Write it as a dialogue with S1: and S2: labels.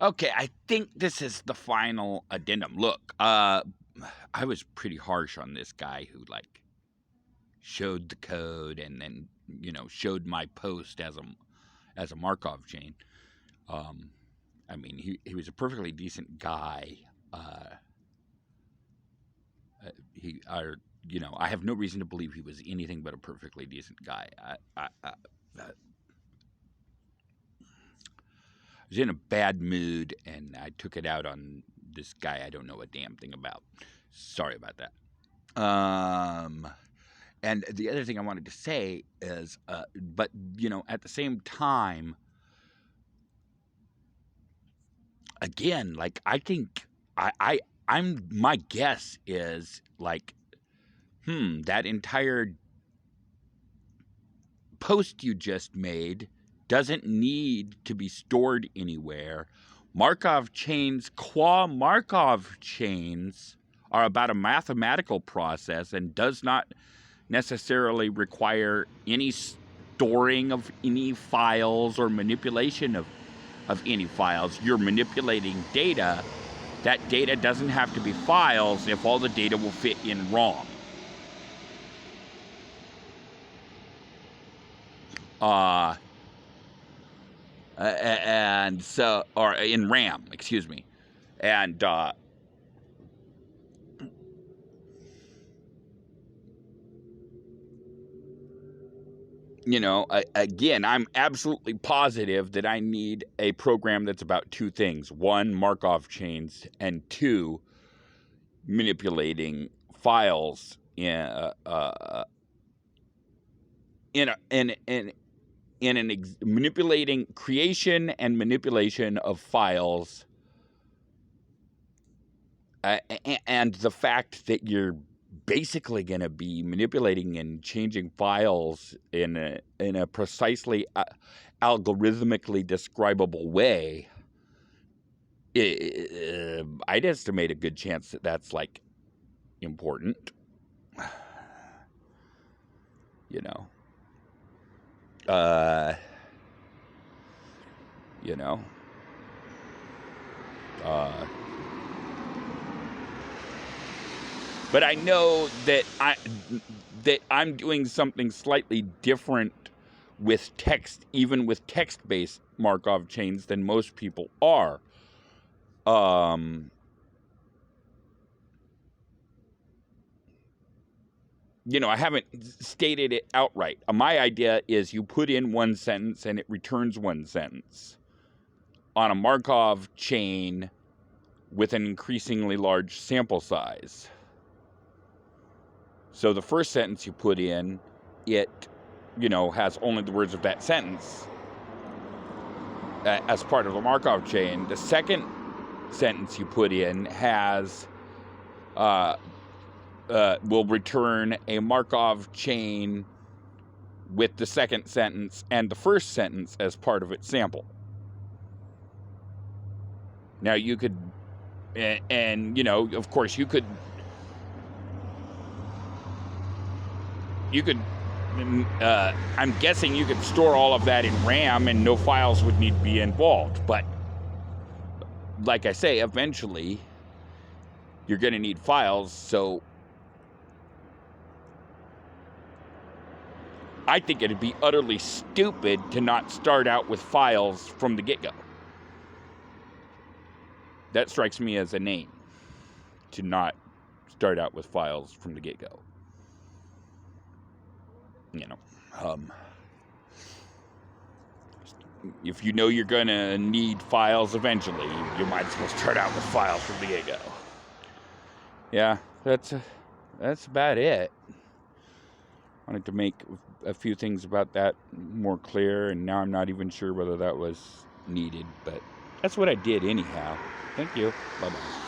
S1: Okay, I think this is the final addendum. Look, I was pretty harsh on this guy who like showed the code and then showed my post as a Markov chain. Um, I mean, he was a perfectly decent guy. Uh, he I have no reason to believe he was anything but a perfectly decent guy. I was in a bad mood and I took it out on this guy I don't know a damn thing about. Sorry about that. Um, and the other thing I wanted to say is, but at the same time, again, like I think I'm my guess is like, that entire post you just made doesn't need to be stored anywhere. Markov chains, qua Markov chains, are about a mathematical process and does not necessarily require any storing of any files or manipulation of any files. You're manipulating data. That data doesn't have to be files if all the data will fit in ROM. And so, or in RAM, excuse me. And, again, I'm absolutely positive that I need a program that's about two things. One, Markov chains, and two, manipulating files manipulating creation and manipulation of files, and the fact that you're basically going to be manipulating and changing files in a precisely algorithmically describable way. I'd estimate a good chance that that's like important. you know uh you know uh but I know that I'm doing something slightly different with text, even with text-based Markov chains, than most people are. I haven't stated it outright. My idea is you put in one sentence and it returns one sentence on a Markov chain with an increasingly large sample size. So the first sentence you put in, it, has only the words of that sentence as part of the Markov chain. The second sentence you put in has will return a Markov chain with the second sentence and the first sentence as part of its sample. Now you could, and of course you could I'm guessing you could store all of that in RAM and no files would need to be involved. But like I say, eventually you're going to need files. So I think it'd be utterly stupid to not start out with files from the get-go. That strikes me as a name, to not start out with files from the get-go. If you know you're going to need files eventually, you might as well start out with files from the get-go. Yeah, that's about it. I wanted to make a few things about that more clear, and now I'm not even sure whether that was needed, but that's what I did anyhow. Thank you. Bye-bye.